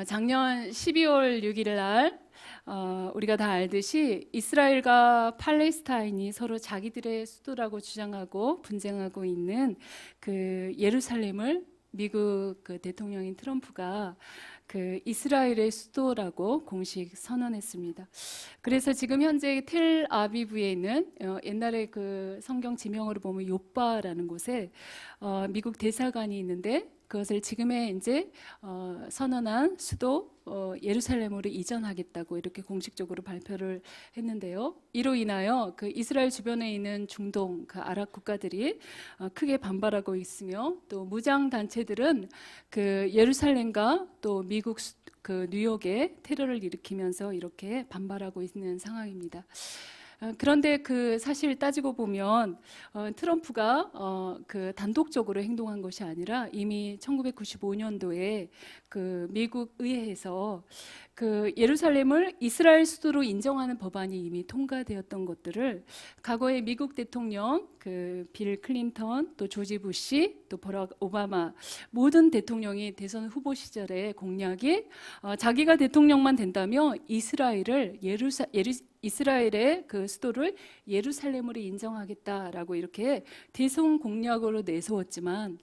작년 12월 6일 날 우리가 다 알듯이 이스라엘과 팔레스타인이 서로 자기들의 수도라고 주장하고 분쟁하고 있는 그 예루살렘을 미국 그 대통령인 트럼프가 그 이스라엘의 수도라고 공식 선언했습니다. 그래서 지금 현재 텔아비브에 있는 옛날에 그 성경 지명으로 보면 요빠라는 곳에 미국 대사관이 있는데 그것을 지금의 이제 선언한 수도 예루살렘으로 이전하겠다고 이렇게 공식적으로 발표를 했는데요. 이로 인하여 그 이스라엘 주변에 있는 중동 그 아랍 국가들이 크게 반발하고 있으며 또 무장 단체들은 그 예루살렘과 또 미국 그 뉴욕에 테러를 일으키면서 이렇게 반발하고 있는 상황입니다. 그런데 그 사실 따지고 보면 트럼프가 그 단독적으로 행동한 것이 아니라 이미 1995년도에 그 미국 의회에서 그 예루살렘을 이스라엘 수도로 인정하는 법안이 이미 통과되었던 것들을 과거에 미국 대통령 그 빌 클린턴 또 조지 부시 또 버락 오바마 모든 대통령이 대선 후보 시절에 공약이 자기가 대통령만 된다면 이스라엘의 그 수도를 예루살렘으로 인정하겠다라고 이렇게 대선 공약으로 내세웠지만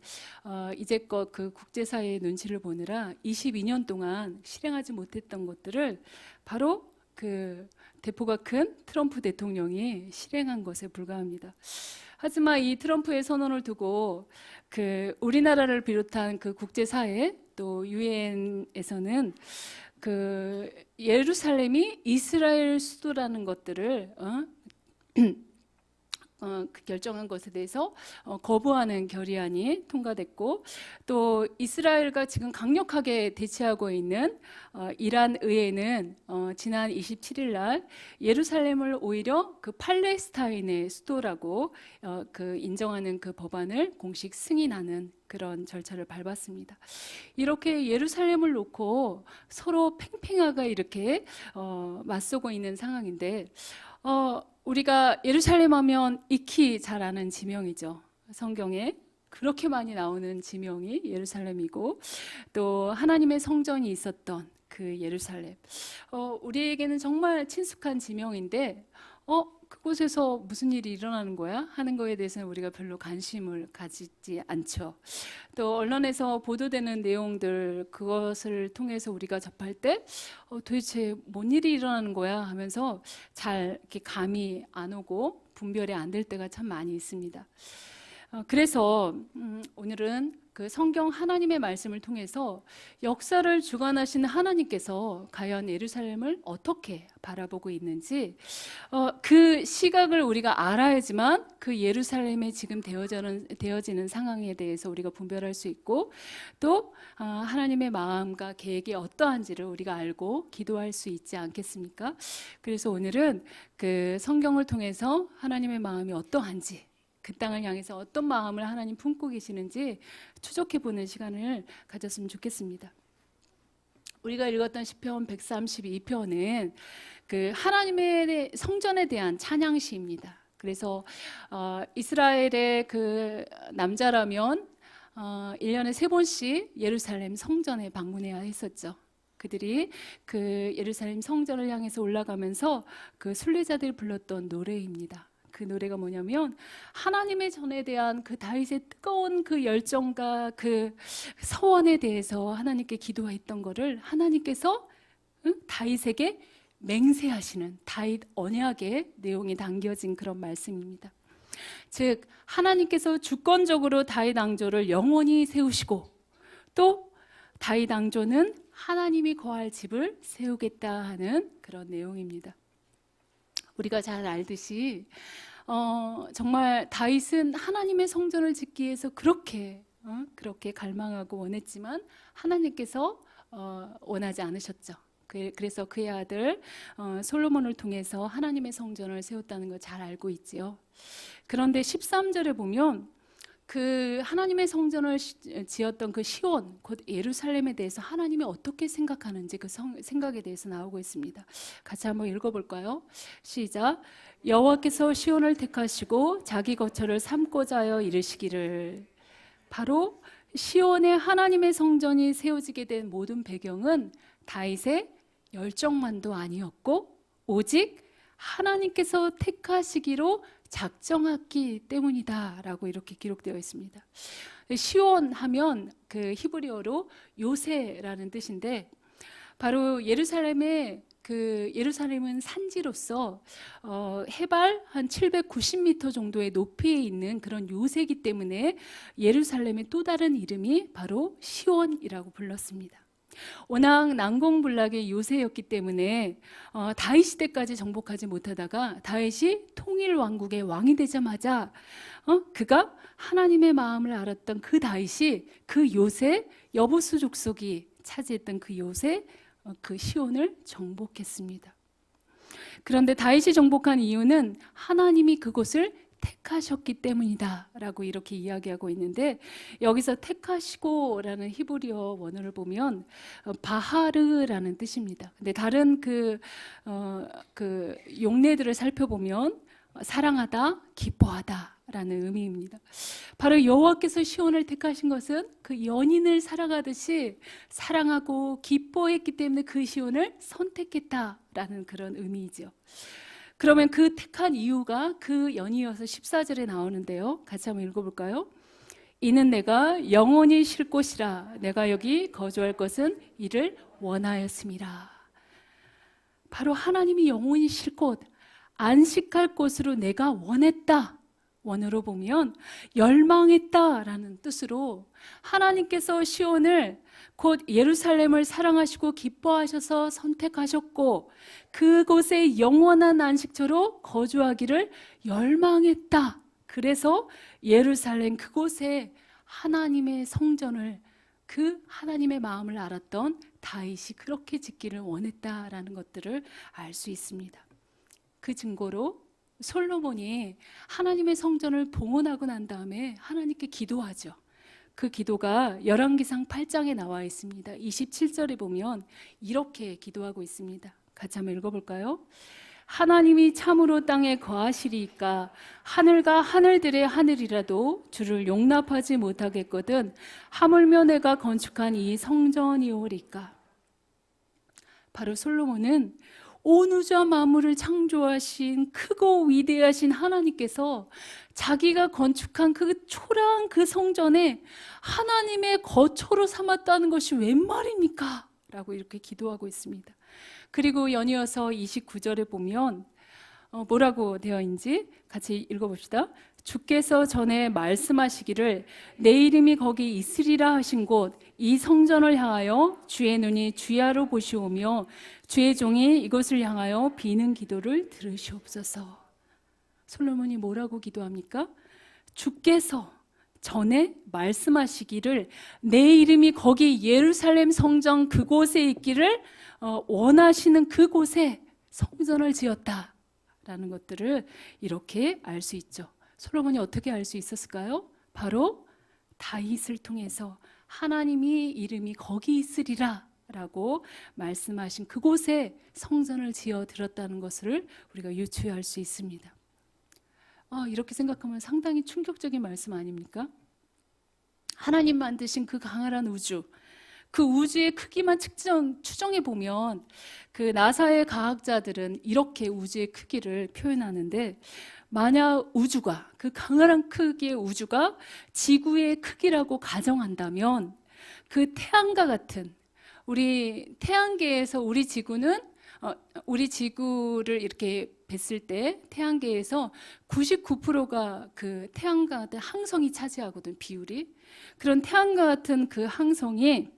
이제껏 그 국제사회의 눈치를 보느라 22년 동안 실행하지 못했던 것들을 바로 그 대포가 큰 트럼프 대통령이 실행한 것에 불과합니다. 하지만 이 트럼프의 선언을 두고 그 우리나라를 비롯한 그 국제사회 또 유엔에서는 그 예루살렘이 이스라엘 수도라는 것들을 그 결정한 것에 대해서 거부하는 결의안이 통과됐고 또 이스라엘과 지금 강력하게 대치하고 있는 이란 의회는 지난 27일 날 예루살렘을 오히려 그 팔레스타인의 수도라고 그 인정하는 그 법안을 공식 승인하는 그런 절차를 밟았습니다. 이렇게 예루살렘을 놓고 서로 팽팽하게 이렇게 맞서고 있는 상황인데 우리가 예루살렘 하면 익히 잘 아는 지명이죠. 성경에 그렇게 많이 나오는 지명이 예루살렘이고 또 하나님의 성전이 있었던 그 예루살렘. 우리에게는 정말 친숙한 지명인데 그곳에서 무슨 일이 일어나는 거야? 하는 거에 대해서는 우리가 별로 관심을 가지지 않죠. 또 언론에서 보도되는 내용들 그것을 통해서 우리가 접할 때 도대체 뭔 일이 일어나는 거야? 하면서 잘 이렇게 감이 안 오고 분별이 안 될 때가 참 많이 있습니다. 그래서 오늘은 그 성경 하나님의 말씀을 통해서 역사를 주관하시는 하나님께서 과연 예루살렘을 어떻게 바라보고 있는지 그 시각을 우리가 알아야지만 그 예루살렘에 지금 되어지는 상황에 대해서 우리가 분별할 수 있고 또 하나님의 마음과 계획이 어떠한지를 우리가 알고 기도할 수 있지 않겠습니까? 그래서 오늘은 그 성경을 통해서 하나님의 마음이 어떠한지 그 땅을 향해서 어떤 마음을 하나님 품고 계시는지 추적해보는 시간을 가졌으면 좋겠습니다. 우리가 읽었던 시편 132편은 그 하나님의 성전에 대한 찬양시입니다. 그래서 이스라엘의 그 남자라면 1년에 3번씩 예루살렘 성전에 방문해야 했었죠. 그들이 그 예루살렘 성전을 향해서 올라가면서 그 순례자들이 불렀던 노래입니다. 그 노래가 뭐냐면 하나님의 전에 대한 그 다윗의 뜨거운 그 열정과 그 서원에 대해서 하나님께 기도했던 거를 하나님께서 다윗에게 맹세하시는 다윗 언약의 내용이 담겨진 그런 말씀입니다. 즉 하나님께서 주권적으로 다윗 왕조를 영원히 세우시고 또 다윗 왕조는 하나님이 거할 집을 세우겠다 하는 그런 내용입니다. 우리가 잘 알듯이 정말 다윗은 하나님의 성전을 짓기 위해서 그렇게 갈망하고 원했지만 하나님께서 원하지 않으셨죠. 그래서 그의 아들 솔로몬을 통해서 하나님의 성전을 세웠다는 걸 잘 알고 있지요. 그런데 13절에 보면 그 하나님의 성전을 지었던 그 시온 곧 예루살렘에 대해서 하나님이 어떻게 생각하는지 그 생각에 대해서 나오고 있습니다. 같이 한번 읽어볼까요? 시작. 여호와께서 시온을 택하시고 자기 거처를 삼고자 하여 이르시기를 바로 시온에 하나님의 성전이 세워지게 된 모든 배경은 다윗의 열정만도 아니었고 오직 하나님께서 택하시기로 작정했기 때문이다라고 이렇게 기록되어 있습니다. 시온 하면 그 히브리어로 요새라는 뜻인데, 바로 예루살렘은 산지로서 해발 한 790m 정도의 높이에 있는 그런 요새이기 때문에 예루살렘의 또 다른 이름이 바로 시온이라고 불렀습니다. 워낙 난공불락의 요새였기 때문에 다윗 시대까지 정복하지 못하다가 다윗이 통일 왕국의 왕이 되자마자 그가 하나님의 마음을 알았던 그 다윗이 그 요새, 여부수 족속이 차지했던 그 요새, 그 시온을 정복했습니다. 그런데 다윗이 정복한 이유는 하나님이 그곳을 택하셨기 때문이다 라고 이렇게 이야기하고 있는데, 여기서 택하시고 라는 히브리어 원어를 보면 바하르라는 뜻입니다. 근데 다른 그 용례들을 살펴보면 사랑하다, 기뻐하다 라는 의미입니다. 바로 여호와께서 시온을 택하신 것은 그 연인을 사랑하듯이 사랑하고 기뻐했기 때문에 그 시온을 선택했다라는 그런 의미이죠. 그러면 그 택한 이유가 그 연이어서 14절에 나오는데요, 같이 한번 읽어볼까요? 이는 내가 영원히 쉴 곳이라, 내가 여기 거주할 것은 이를 원하였음이라. 바로 하나님이 영원히 쉴 곳, 안식할 곳으로 내가 원했다. 원어로 보면 열망했다라는 뜻으로 하나님께서 시온을, 곧 예루살렘을 사랑하시고 기뻐하셔서 선택하셨고 그곳에 영원한 안식처로 거주하기를 열망했다. 그래서 예루살렘 그곳에 하나님의 성전을, 그 하나님의 마음을 알았던 다윗이 그렇게 짓기를 원했다라는 것들을 알 수 있습니다. 그 증거로 솔로몬이 하나님의 성전을 봉헌하고 난 다음에 하나님께 기도하죠. 그 기도가 열왕기상 8장에 나와 있습니다. 27절에 보면 이렇게 기도하고 있습니다. 같이 한번 읽어볼까요? 하나님이 참으로 땅에 거하시리이까 하늘과 하늘들의 하늘이라도 주를 용납하지 못하겠거든 하물며 내가 건축한 이 성전이오리까. 바로 솔로몬은 온 우주와 만물을 창조하신 크고 위대하신 하나님께서 자기가 건축한 그 초라한 그 성전에 하나님의 거처로 삼았다는 것이 웬 말입니까? 라고 이렇게 기도하고 있습니다. 그리고 연이어서 29절에 보면 뭐라고 되어 있는지 같이 읽어봅시다. 주께서 전에 말씀하시기를 내 이름이 거기 있으리라 하신 곳 이 성전을 향하여 주의 눈이 주야로 보시오며 주의 종이 이곳을 향하여 비는 기도를 들으시옵소서. 솔로몬이 뭐라고 기도합니까? 주께서 전에 말씀하시기를 내 이름이 거기 예루살렘 성전 그곳에 있기를 원하시는 그곳에 성전을 지었다라는 것들을 이렇게 알 수 있죠. 솔로몬이 어떻게 알 수 있었을까요? 바로 다윗을 통해서 하나님이 이름이 거기 있으리라 라고 말씀하신 그곳에 성전을 지어 들었다는 것을 우리가 유추할 수 있습니다. 이렇게 생각하면 상당히 충격적인 말씀 아닙니까? 하나님 만드신 그 강렬한 우주, 그 우주의 크기만 추정해 보면 그 나사의 과학자들은 이렇게 우주의 크기를 표현하는데, 만약 우주가, 그 강렬한 크기의 우주가 지구의 크기라고 가정한다면 그 태양과 같은, 우리 태양계에서 우리 지구는 우리 지구를 이렇게 뵀을 때 태양계에서 99%가 그 태양과 같은 항성이 차지하거든, 비율이. 그런 태양과 같은 그 항성이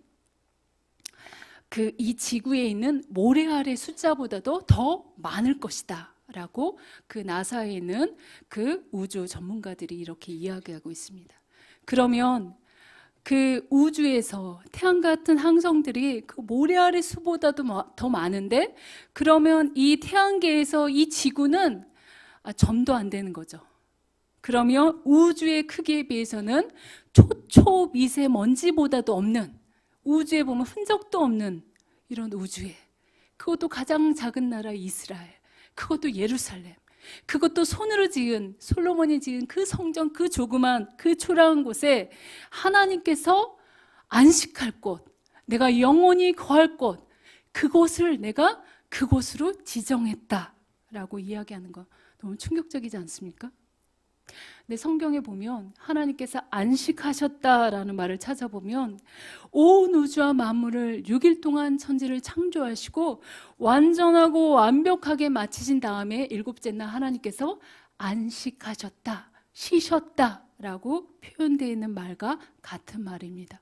이 지구에 있는 모래알의 숫자보다도 더 많을 것이다 라고 그 나사에 있는 그 우주 전문가들이 이렇게 이야기하고 있습니다. 그러면 그 우주에서 태양 같은 항성들이 그 모래알의 수보다도 더 많은데, 그러면 이 태양계에서 이 지구는 점도 안 되는 거죠. 그러면 우주의 크기에 비해서는 초초미세먼지보다도 없는, 우주에 보면 흔적도 없는 이런 우주에, 그것도 가장 작은 나라 이스라엘, 그것도 예루살렘, 그것도 손으로 지은, 솔로몬이 지은 그 성전, 그 조그만, 그 초라한 곳에 하나님께서 안식할 곳, 내가 영원히 거할 곳, 그곳을 내가 그곳으로 지정했다라고 이야기하는 거 너무 충격적이지 않습니까? 근데 성경에 보면 하나님께서 안식하셨다라는 말을 찾아보면 온 우주와 만물을 6일 동안 천지를 창조하시고 완전하고 완벽하게 마치신 다음에 일곱째 날 하나님께서 안식하셨다, 쉬셨다라고 표현되어 있는 말과 같은 말입니다.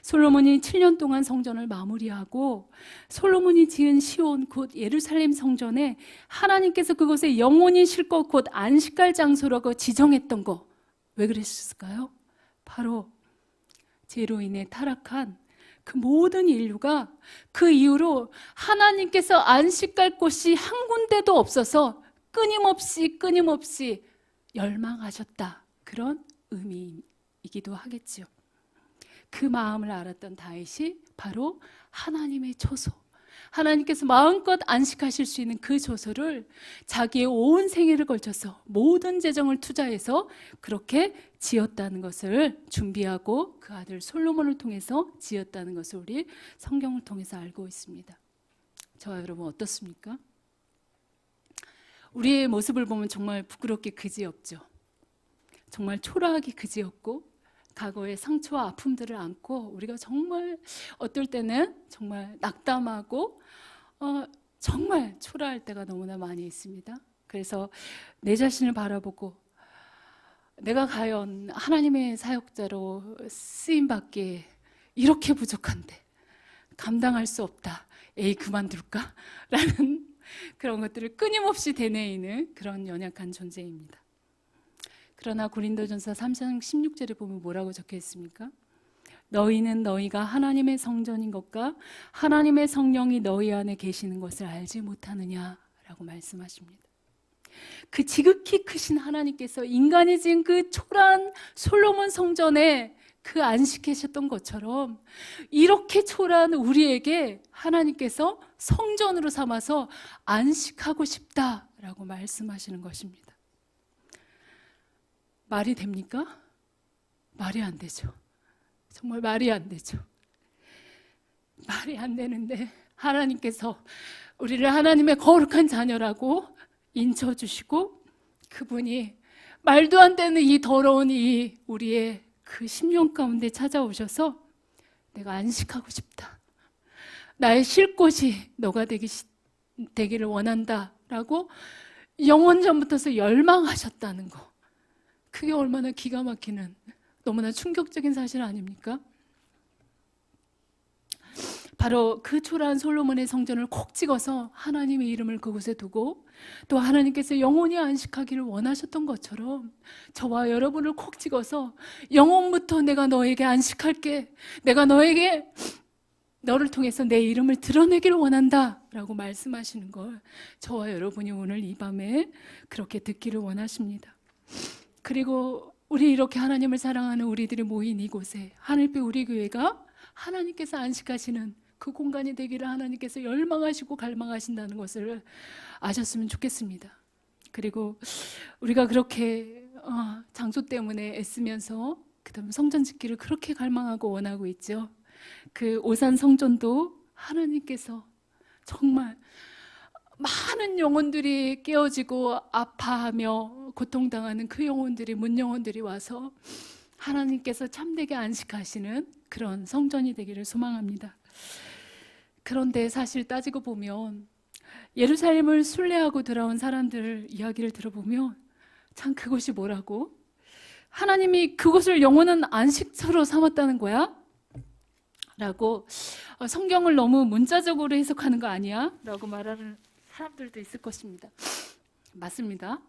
솔로몬이 7년 동안 성전을 마무리하고 솔로몬이 지은 시온 곧 예루살렘 성전에 하나님께서 그곳에 영원히 쉴 것 곧 안식할 장소라고 지정했던 거, 왜 그랬을까요? 바로 죄로 인해 타락한 그 모든 인류가 그 이후로 하나님께서 안식할 곳이 한 군데도 없어서 끊임없이 열망하셨다, 그런 의미이기도 하겠죠. 그 마음을 알았던 다윗이 바로 하나님의 초소, 하나님께서 마음껏 안식하실 수 있는 그 초소를 자기의 온 생애를 걸쳐서 모든 재정을 투자해서 그렇게 지었다는 것을 준비하고 그 아들 솔로몬을 통해서 지었다는 것을 우리 성경을 통해서 알고 있습니다. 저와 여러분 어떻습니까? 우리의 모습을 보면 정말 부끄럽게 그지없죠. 정말 초라하게 그지없고 과거의 상처와 아픔들을 안고 우리가 정말 어떨 때는 정말 낙담하고 정말 초라할 때가 너무나 많이 있습니다. 그래서 내 자신을 바라보고 내가 과연 하나님의 사역자로 쓰임받기에 이렇게 부족한데 감당할 수 없다, 에이 그만둘까? 라는 그런 것들을 끊임없이 되뇌이는 그런 연약한 존재입니다. 그러나 고린도전서 3장 16절에 보면 뭐라고 적혀 있습니까? 너희는 너희가 하나님의 성전인 것과 하나님의 성령이 너희 안에 계시는 것을 알지 못하느냐라고 말씀하십니다. 그 지극히 크신 하나님께서 인간이 지은 그 초라한 솔로몬 성전에 그 안식하셨던 것처럼 이렇게 초라한 우리에게 하나님께서 성전으로 삼아서 안식하고 싶다라고 말씀하시는 것입니다. 말이 됩니까? 말이 안 되죠. 정말 말이 안 되죠. 말이 안 되는데 하나님께서 우리를 하나님의 거룩한 자녀라고 인쳐주시고 그분이 말도 안 되는 이 더러운 이 우리의 그 심령 가운데 찾아오셔서 내가 안식하고 싶다, 나의 쉴 곳이 너가 되기를 원한다 라고 영원 전부터서 열망하셨다는 거, 그게 얼마나 기가 막히는 너무나 충격적인 사실 아닙니까? 바로 그 초라한 솔로몬의 성전을 콕 찍어서 하나님의 이름을 그곳에 두고 또 하나님께서 영원히 안식하기를 원하셨던 것처럼 저와 여러분을 콕 찍어서 영원부터 내가 너에게 안식할게, 내가 너를 통해서 내 이름을 드러내기를 원한다 라고 말씀하시는 걸 저와 여러분이 오늘 이 밤에 그렇게 듣기를 원하십니다. 그리고 우리 이렇게 하나님을 사랑하는 우리들이 모인 이곳에 하늘빛 우리 교회가 하나님께서 안식하시는 그 공간이 되기를 하나님께서 열망하시고 갈망하신다는 것을 아셨으면 좋겠습니다. 그리고 우리가 그렇게 장소 때문에 애쓰면서 그다음에 성전 짓기를 그렇게 갈망하고 원하고 있죠. 그 오산 성전도 하나님께서 정말 많은 영혼들이 깨어지고 아파하며 고통당하는 그 영혼들이, 문 영혼들이 와서 하나님께서 참되게 안식하시는 그런 성전이 되기를 소망합니다. 그런데 사실 따지고 보면 예루살렘을 순례하고 돌아온 사람들 이야기를 들어보면 참 그것이 뭐라고? 하나님이 그곳을 영원한 안식처로 삼았다는 거야? 라고 성경을 너무 문자적으로 해석하는 거 아니야? 라고 말하는 사람들도 있을 것입니다. 맞습니다.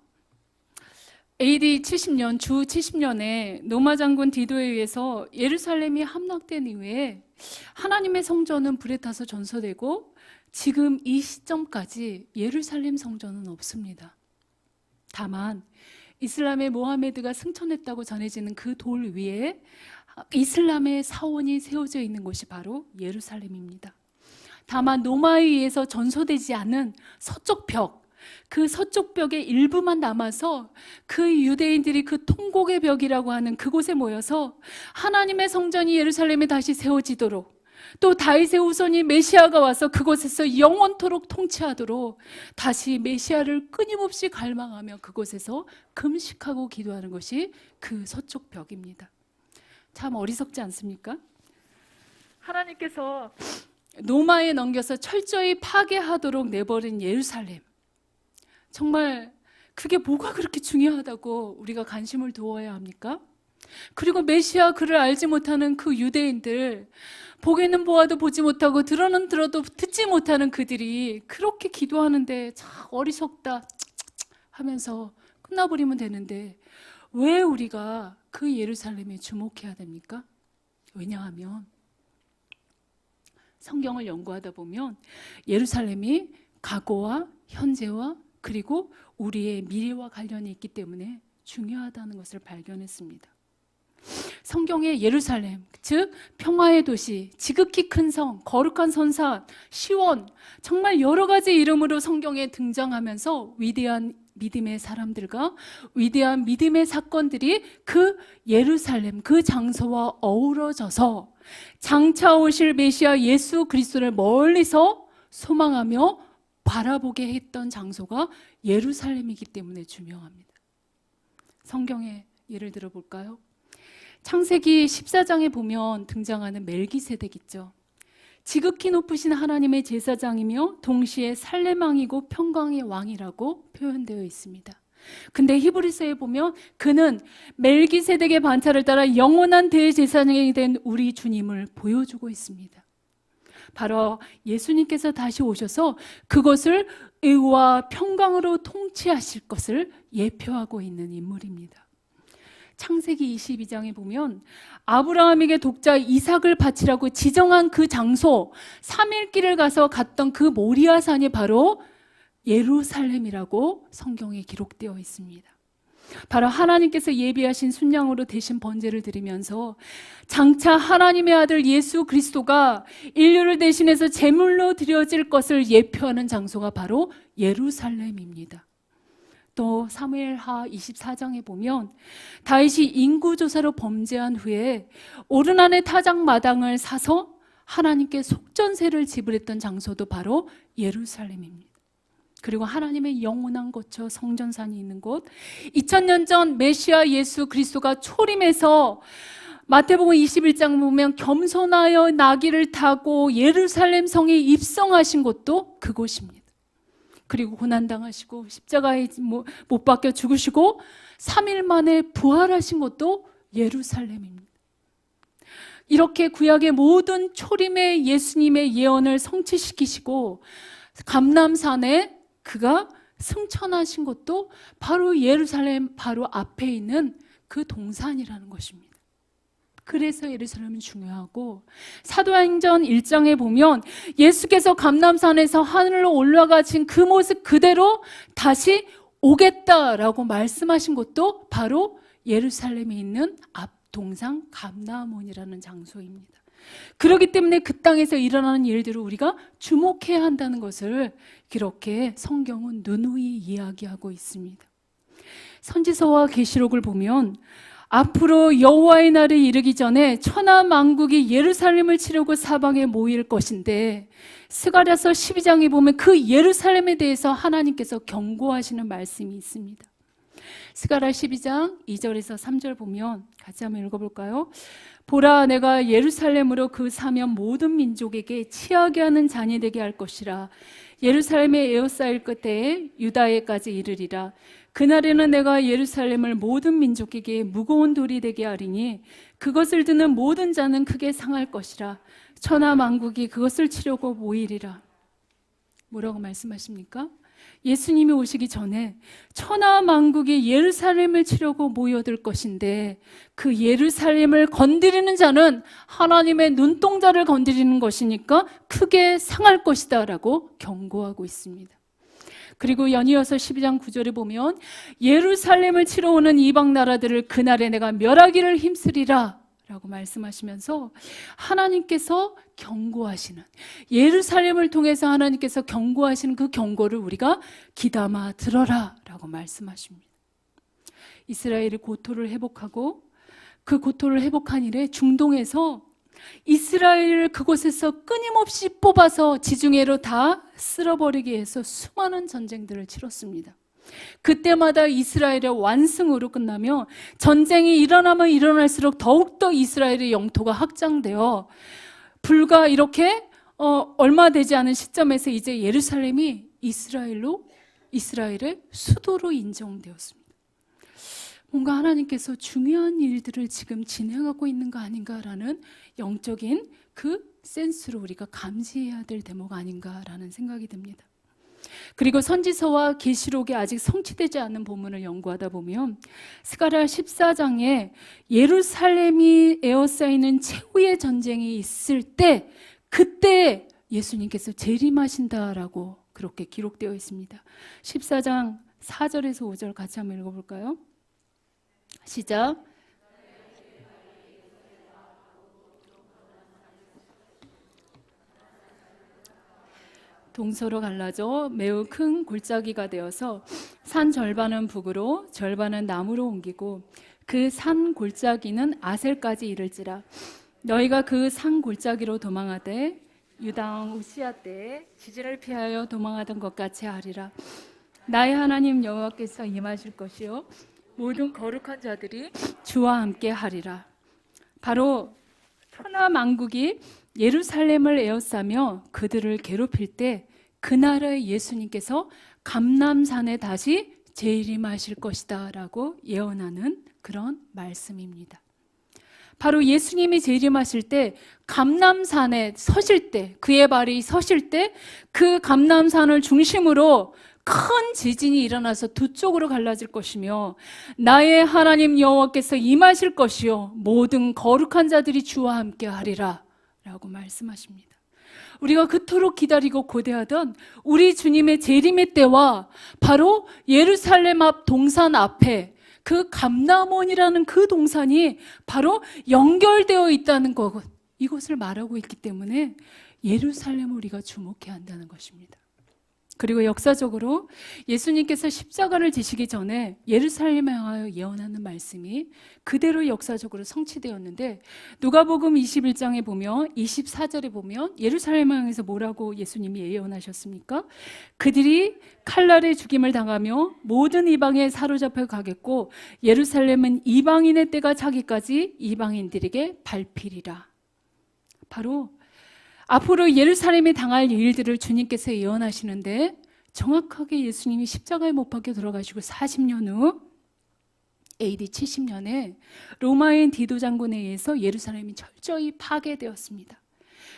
AD 70년, 주 70년에 로마 장군 디도에 의해서 예루살렘이 함락된 이후에 하나님의 성전은 불에 타서 전소되고 지금 이 시점까지 예루살렘 성전은 없습니다. 다만 이슬람의 모하메드가 승천했다고 전해지는 그 돌 위에 이슬람의 사원이 세워져 있는 곳이 바로 예루살렘입니다. 다만 로마에 의해서 전소되지 않은 서쪽 벽, 그 서쪽 벽의 일부만 남아서 그 유대인들이 그 통곡의 벽이라고 하는 그곳에 모여서 하나님의 성전이 예루살렘에 다시 세워지도록, 또 다윗의 후손이 메시아가 와서 그곳에서 영원토록 통치하도록 다시 메시아를 끊임없이 갈망하며 그곳에서 금식하고 기도하는 것이 그 서쪽 벽입니다. 참 어리석지 않습니까? 하나님께서 로마에 넘겨서 철저히 파괴하도록 내버린 예루살렘, 정말 그게 뭐가 그렇게 중요하다고 우리가 관심을 두어야 합니까? 그리고 메시아 그를 알지 못하는 그 유대인들, 보기는 보아도 보지 못하고 들어는 들어도 듣지 못하는 그들이 그렇게 기도하는데 참 어리석다 하면서 끝나버리면 되는데 왜 우리가 그 예루살렘에 주목해야 됩니까? 왜냐하면 성경을 연구하다 보면 예루살렘이 과거와 현재와 그리고 우리의 미래와 관련이 있기 때문에 중요하다는 것을 발견했습니다. 성경의 예루살렘, 즉 평화의 도시, 지극히 큰 성, 거룩한 선산, 시원, 정말 여러 가지 이름으로 성경에 등장하면서 위대한 믿음의 사람들과 위대한 믿음의 사건들이 그 예루살렘, 그 장소와 어우러져서 장차 오실 메시아 예수 그리스도를 멀리서 소망하며 바라보게 했던 장소가 예루살렘이기 때문에 중요합니다. 성경의 예를 들어볼까요? 창세기 14장에 보면 등장하는 멜기세덱 있죠. 지극히 높으신 하나님의 제사장이며 동시에 살렘왕이고 평강의 왕이라고 표현되어 있습니다. 근데 히브리서에 보면 그는 멜기세덱의 반차를 따라 영원한 대제사장이 된 우리 주님을 보여주고 있습니다. 바로 예수님께서 다시 오셔서 그것을 의와 평강으로 통치하실 것을 예표하고 있는 인물입니다. 창세기 22장에 보면 아브라함에게 독자 이삭을 바치라고 지정한 그 장소, 3일 길을 가서 갔던 그 모리아산이 바로 예루살렘이라고 성경에 기록되어 있습니다. 바로 하나님께서 예비하신 순양으로 대신 번제를 드리면서 장차 하나님의 아들 예수 그리스도가 인류를 대신해서 제물로 드려질 것을 예표하는 장소가 바로 예루살렘입니다. 또 사무엘하 24장에 보면 다윗이 인구조사로 범죄한 후에 오르난의 타작마당을 사서 하나님께 속전세를 지불했던 장소도 바로 예루살렘입니다. 그리고 하나님의 영원한 거처 성전산이 있는 곳, 2000년 전 메시아 예수 그리스도가 초림해서 마태복음 21장 보면 겸손하여 나귀를 타고 예루살렘 성에 입성하신 곳도 그곳입니다. 그리고 고난당하시고 십자가에 못 박혀 죽으시고 3일 만에 부활하신 곳도 예루살렘입니다. 이렇게 구약의 모든 초림의 예수님의 예언을 성취시키시고 감람산에 그가 승천하신 것도 바로 예루살렘 바로 앞에 있는 그 동산이라는 것입니다. 그래서 예루살렘은 중요하고 사도행전 1장에 보면 예수께서 감람산에서 하늘로 올라가신 그 모습 그대로 다시 오겠다라고 말씀하신 것도 바로 예루살렘에 있는 앞동산 감람원이라는 장소입니다. 그렇기 때문에 그 땅에서 일어나는 일들을 우리가 주목해야 한다는 것을 이렇게 성경은 누누이 이야기하고 있습니다. 선지서와 계시록을 보면 앞으로 여호와의 날이 이르기 전에 천하 만국이 예루살렘을 치려고 사방에 모일 것인데 스가랴서 12장에 보면 그 예루살렘에 대해서 하나님께서 경고하시는 말씀이 있습니다. 스가랴 12장 2절에서 3절 보면 같이 한번 읽어볼까요? 보라, 내가 예루살렘으로 그 사면 모든 민족에게 치하게 하는 잔이 되게 할 것이라. 예루살렘에 에워싸일 끝에 유다에까지 이르리라. 그날에는 내가 예루살렘을 모든 민족에게 무거운 돌이 되게 하리니 그것을 드는 모든 자는 크게 상할 것이라. 천하 만국이 그것을 치려고 모이리라. 뭐라고 말씀하십니까? 예수님이 오시기 전에 천하 만국이 예루살렘을 치려고 모여들 것인데 그 예루살렘을 건드리는 자는 하나님의 눈동자를 건드리는 것이니까 크게 상할 것이다 라고 경고하고 있습니다. 그리고 연이어서 12장 9절에 보면 예루살렘을 치러 오는 이방 나라들을 그날에 내가 멸하기를 힘쓰리라 라고 말씀하시면서 하나님께서 경고하시는, 예루살렘을 통해서 하나님께서 경고하시는 그 경고를 우리가 귀담아 들어라 라고 말씀하십니다. 이스라엘이 고토를 회복하고 그 고토를 회복한 이래 중동에서 이스라엘을 그곳에서 끊임없이 뽑아서 지중해로 다 쓸어버리기 위해서 수많은 전쟁들을 치렀습니다. 그때마다 이스라엘의 완승으로 끝나며 전쟁이 일어나면 일어날수록 더욱더 이스라엘의 영토가 확장되어 불과 이렇게 얼마 되지 않은 시점에서 이제 예루살렘이 이스라엘의 수도로 인정되었습니다. 뭔가 하나님께서 중요한 일들을 지금 진행하고 있는 거 아닌가라는 영적인 그 센스로 우리가 감지해야 될 대목 아닌가라는 생각이 듭니다. 그리고 선지서와 계시록에 아직 성취되지 않은 본문을 연구하다 보면 스가랴 14장에 예루살렘이 에워싸이는 최후의 전쟁이 있을 때 그때 예수님께서 재림하신다라고 그렇게 기록되어 있습니다. 14장 4절에서 5절 같이 한번 읽어볼까요? 시작. 동서로 갈라져 매우 큰 골짜기가 되어서 산 절반은 북으로 절반은 남으로 옮기고 그 산 골짜기는 아셀까지 이를지라. 너희가 그 산 골짜기로 도망하되 유당 우시아 때에 지진을 피하여 도망하던 것 같이 하리라. 나의 하나님 여호와께서 임하실 것이요 모든 거룩한 자들이 주와 함께 하리라. 바로 천하 만국이 예루살렘을 에워싸며 그들을 괴롭힐 때 그날의 예수님께서 감람산에 다시 재림하실 것이다 라고 예언하는 그런 말씀입니다. 바로 예수님이 재림하실 때 감람산에 서실 때, 그의 발이 서실 때 그 감람산을 중심으로 큰 지진이 일어나서 두 쪽으로 갈라질 것이며 나의 하나님 여호와께서 임하실 것이요 모든 거룩한 자들이 주와 함께 하리라 라고 말씀하십니다. 우리가 그토록 기다리고 고대하던 우리 주님의 재림의 때와 바로 예루살렘 앞 동산 앞에 그 감람원이라는 그 동산이 바로 연결되어 있다는 것, 이것을 말하고 있기 때문에 예루살렘을 우리가 주목해야 한다는 것입니다. 그리고 역사적으로 예수님께서 십자가를 지시기 전에 예루살렘에 향하여 예언하는 말씀이 그대로 역사적으로 성취되었는데 누가복음 21장에 보면 24절에 보면 예루살렘을 향해서 뭐라고 예수님이 예언하셨습니까? 그들이 칼날에 죽임을 당하며 모든 이방에 사로잡혀 가겠고 예루살렘은 이방인의 때가 차기까지 이방인들에게 밟히리라. 바로 앞으로 예루살렘에 당할 일들을 주님께서 예언하시는데 정확하게 예수님이 십자가에 못 박혀 돌아가시고 40년 후 AD 70년에 로마인 디도 장군에 의해서 예루살렘이 철저히 파괴되었습니다.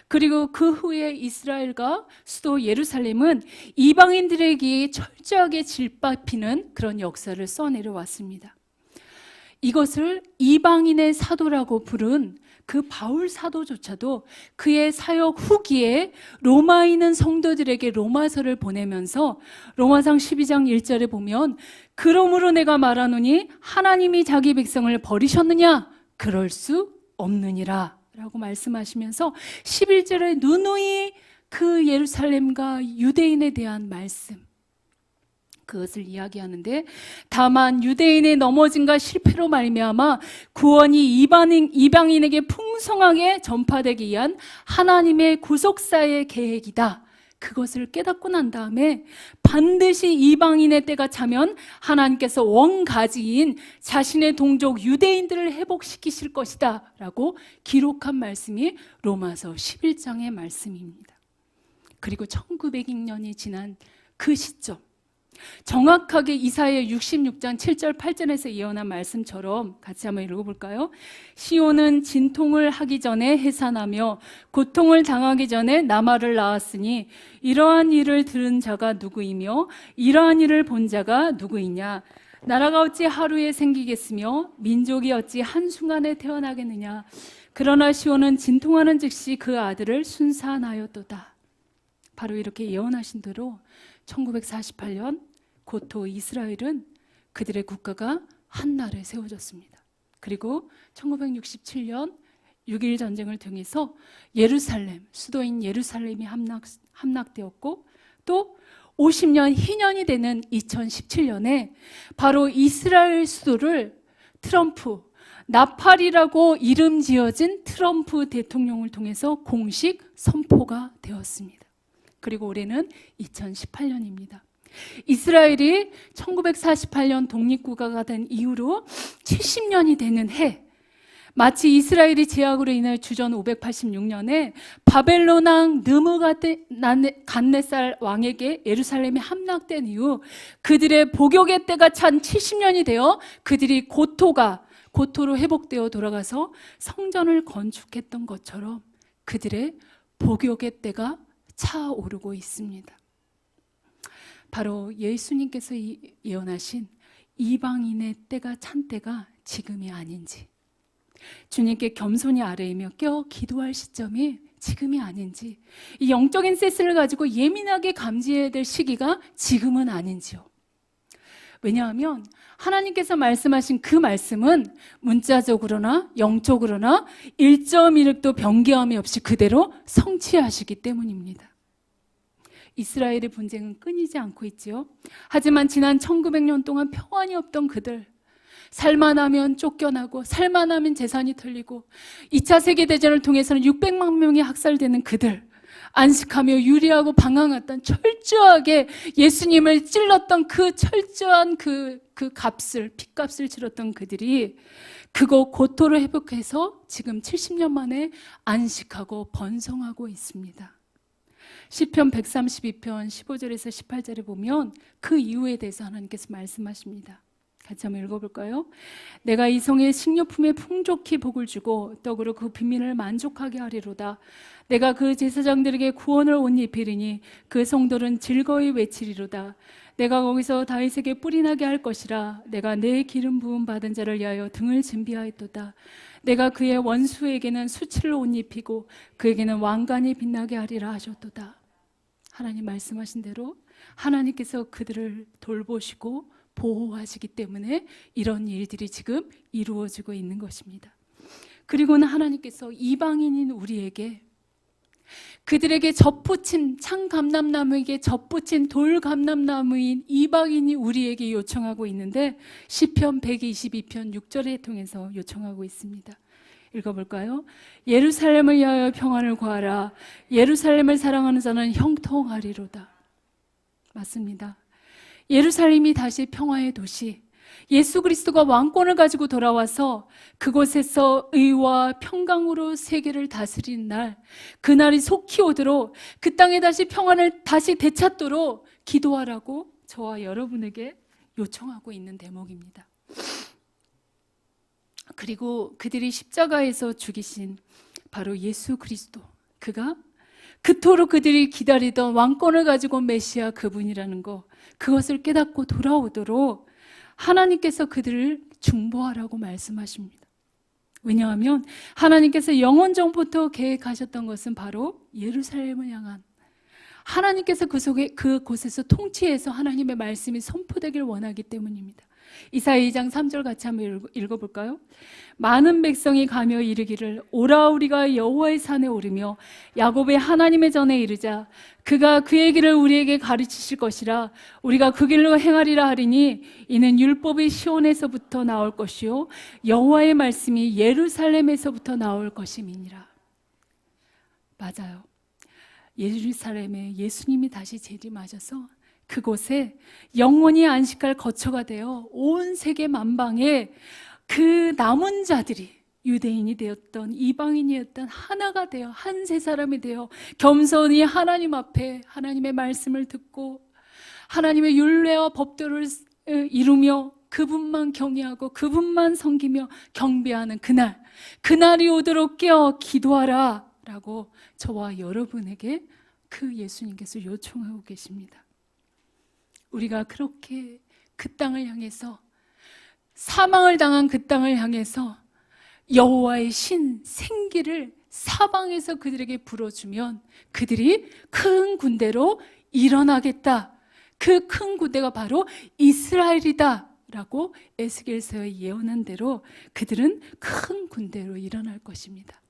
그리고 그 후에 이스라엘과 수도 예루살렘은 이방인들에게 철저하게 질밟히는 그런 역사를 써내려왔습니다. 이것을 이방인의 사도라고 부른 그 바울 사도조차도 그의 사역 후기에 로마에 있는 성도들에게 로마서를 보내면서 로마상 12장 1절에 보면 그러므로 내가 말하노니 하나님이 자기 백성을 버리셨느냐? 그럴 수 없느니라 라고 말씀하시면서 11절에 누누이 그 예루살렘과 유대인에 대한 말씀, 그것을 이야기하는데 다만 유대인의 넘어짐과 실패로 말미암아 구원이 이방인에게 풍성하게 전파되기 위한 하나님의 구속사의 계획이다. 그것을 깨닫고 난 다음에 반드시 이방인의 때가 차면 하나님께서 원가지인 자신의 동족 유대인들을 회복시키실 것이다 라고 기록한 말씀이 로마서 11장의 말씀입니다. 그리고 1900년이 지난 그 시점, 정확하게 이사야 66장 7절 8절에서 예언한 말씀처럼 같이 한번 읽어볼까요? 시온은 진통을 하기 전에 해산하며 고통을 당하기 전에 나말을 낳았으니 이러한 일을 들은 자가 누구이며 이러한 일을 본 자가 누구이냐? 나라가 어찌 하루에 생기겠으며 민족이 어찌 한순간에 태어나겠느냐? 그러나 시온은 진통하는 즉시 그 아들을 순산하였도다. 바로 이렇게 예언하신 대로 1948년 고토 이스라엘은 그들의 국가가 한날에 세워졌습니다. 그리고 1967년 6.1 전쟁을 통해서 예루살렘, 수도인 예루살렘이 함락되었고, 또 50년 희년이 되는 2017년에 바로 이스라엘 수도를 트럼프, 나팔이라고 이름 지어진 트럼프 대통령을 통해서 공식 선포가 되었습니다. 그리고 올해는 2018년입니다. 이스라엘이 1948년 독립국가가 된 이후로 70년이 되는 해, 마치 이스라엘이 제약으로 인해 주전 586년에 바벨론 왕 느부갓네살 왕에게 예루살렘이 함락된 이후 그들의 복역의 때가 찬 70년이 되어 그들이 고토로 회복되어 돌아가서 성전을 건축했던 것처럼 그들의 복역의 때가 차오르고 있습니다. 바로 예수님께서 예언하신 이방인의 때가 찬 때가 지금이 아닌지, 주님께 겸손히 아뢰이며 껴 기도할 시점이 지금이 아닌지, 이 영적인 센스를 가지고 예민하게 감지해야 될 시기가 지금은 아닌지요. 왜냐하면 하나님께서 말씀하신 그 말씀은 문자적으로나 영적으로나 1.1획도 변개함이 없이 그대로 성취하시기 때문입니다. 이스라엘의 분쟁은 끊이지 않고 있지요. 하지만 지난 1900년 동안 평안이 없던 그들, 살만하면 쫓겨나고 살만하면 재산이 털리고 2차 세계대전을 통해서는 600만 명이 학살되는 그들, 안식하며 유리하고 방황했던, 철저하게 예수님을 찔렀던 그 철저한 그 핏값을 치렀던 그들이 그거 고토로 회복해서 지금 70년 만에 안식하고 번성하고 있습니다. 시편 132편 15절에서 18절에 보면 그 이유에 대해서 하나님께서 말씀하십니다. 같이 한번 읽어볼까요? 내가 이 성의 식료품에 풍족히 복을 주고 떡으로 그 빈민을 만족하게 하리로다. 내가 그 제사장들에게 구원을 옷 입히리니 그 성도는 즐거이 외치리로다. 내가 거기서 다윗에게 뿔이 나게 할 것이라. 내가 내 기름 부음 받은 자를 위하여 등을 준비하였도다. 내가 그의 원수에게는 수치를 옷 입히고 그에게는 왕관이 빛나게 하리라 하셨도다. 하나님 말씀하신 대로 하나님께서 그들을 돌보시고 보호하시기 때문에 이런 일들이 지금 이루어지고 있는 것입니다. 그리고는 하나님께서 이방인인 우리에게, 그들에게 젖붙인 창감람나무에게 젖붙인 돌감람나무인 이방인이 우리에게 요청하고 있는데, 시편 122편 6절에 통해서 요청하고 있습니다. 읽어볼까요? 예루살렘을 위하여 평안을 구하라. 예루살렘을 사랑하는 자는 형통하리로다. 맞습니다. 예루살렘이 다시 평화의 도시, 예수 그리스도가 왕권을 가지고 돌아와서 그곳에서 의와 평강으로 세계를 다스리는 날, 그날이 속히 오도록, 그 땅에 다시 평안을 다시 되찾도록 기도하라고 저와 여러분에게 요청하고 있는 대목입니다. 그리고 그들이 십자가에서 죽이신 바로 예수 그리스도, 그가 그토록 그들이 기다리던 왕권을 가지고 온 메시아 그분이라는 것, 그것을 깨닫고 돌아오도록 하나님께서 그들을 중보하라고 말씀하십니다. 왜냐하면 하나님께서 영원전부터 계획하셨던 것은 바로 예루살렘을 향한, 하나님께서 그곳에서 통치해서 하나님의 말씀이 선포되길 원하기 때문입니다. 이사야 2장 3절 같이 한번 읽어볼까요? 많은 백성이 가며 이르기를 오라 우리가 여호와의 산에 오르며 야곱의 하나님의 전에 이르자. 그가 그의 길을 우리에게 가르치실 것이라. 우리가 그 길로 행하리라 하리니 이는 율법이 시온에서부터 나올 것이요 여호와의 말씀이 예루살렘에서부터 나올 것임이니라. 맞아요. 예루살렘에 예수님이 다시 재림하셔서 그곳에 영원히 안식할 거처가 되어 온 세계 만방에 그 남은 자들이, 유대인이 되었던 이방인이었던 하나가 되어 한 세 사람이 되어 겸손히 하나님 앞에 하나님의 말씀을 듣고 하나님의 율례와 법도를 이루며 그분만 경외하고 그분만 섬기며 경배하는 그날이 오도록 깨어 기도하라 라고 저와 여러분에게 그 예수님께서 요청하고 계십니다. 우리가 그렇게 그 땅을 향해서, 사망을 당한 그 땅을 향해서 여호와의 신 생기를 사방에서 그들에게 불어주면 그들이 큰 군대로 일어나겠다. 그 큰 군대가 바로 이스라엘이다 라고 에스겔서에 예언한 대로 그들은 큰 군대로 일어날 것입니다.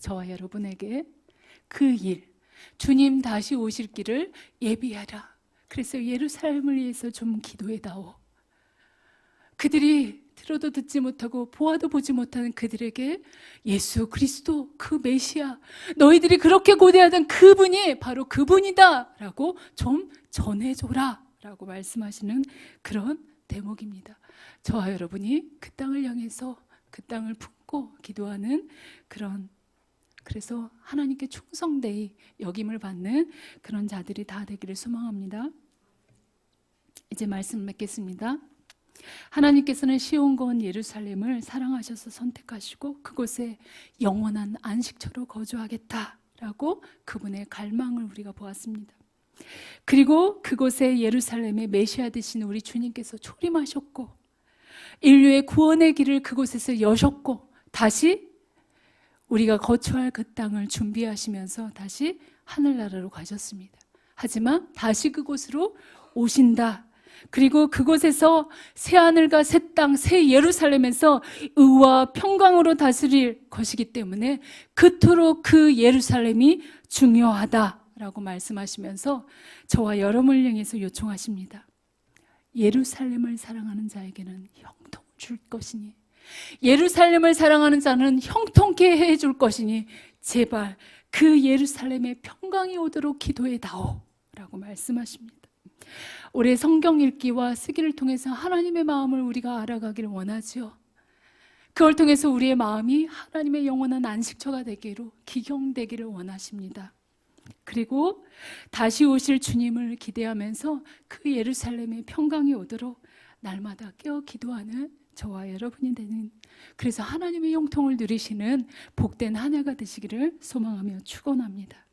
저와 여러분에게 그 일, 주님 다시 오실 길을 예비하라. 그래서 예루살렘을 위해서 좀 기도해다오. 그들이 들어도 듣지 못하고 보아도 보지 못하는 그들에게 예수 그리스도 그 메시아, 너희들이 그렇게 고대하던 그분이 바로 그분이다 라고 좀 전해줘라 라고 말씀하시는 그런 대목입니다. 저와 여러분이 그 땅을 향해서 그 땅을 품고 기도하는 그래서 하나님께 충성되이 여김을 받는 그런 자들이 다 되기를 소망합니다. 이제 말씀 맺겠습니다. 하나님께서는 시온과 예루살렘을 사랑하셔서 선택하시고 그곳에 영원한 안식처로 거주하겠다라고 그분의 갈망을 우리가 보았습니다. 그리고 그곳에 예루살렘의 메시아 되신 우리 주님께서 초림하셨고 인류의 구원의 길을 그곳에서 여셨고 다시 우리가 거처할 그 땅을 준비하시면서 다시 하늘나라로 가셨습니다. 하지만 다시 그곳으로 오신다. 그리고 그곳에서 새 하늘과 새 땅, 새 예루살렘에서 의와 평강으로 다스릴 것이기 때문에 그토록 그 예루살렘이 중요하다라고 말씀하시면서 저와 여러분을 향해서 요청하십니다. 예루살렘을 사랑하는 자에게는 형통을 줄 것이니, 예루살렘을 사랑하는 자는 형통케 해줄 것이니 제발 그 예루살렘에 평강이 오도록 기도해 다오 라고 말씀하십니다. 올해 성경 읽기와 쓰기를 통해서 하나님의 마음을 우리가 알아가기를 원하지요. 그걸 통해서 우리의 마음이 하나님의 영원한 안식처가 되기로 기경되기를 원하십니다. 그리고 다시 오실 주님을 기대하면서 그 예루살렘에 평강이 오도록 날마다 깨어 기도하는 저와 여러분이 되는, 그래서 하나님의 형통을 누리시는 복된 한 해가 되시기를 소망하며 축원합니다.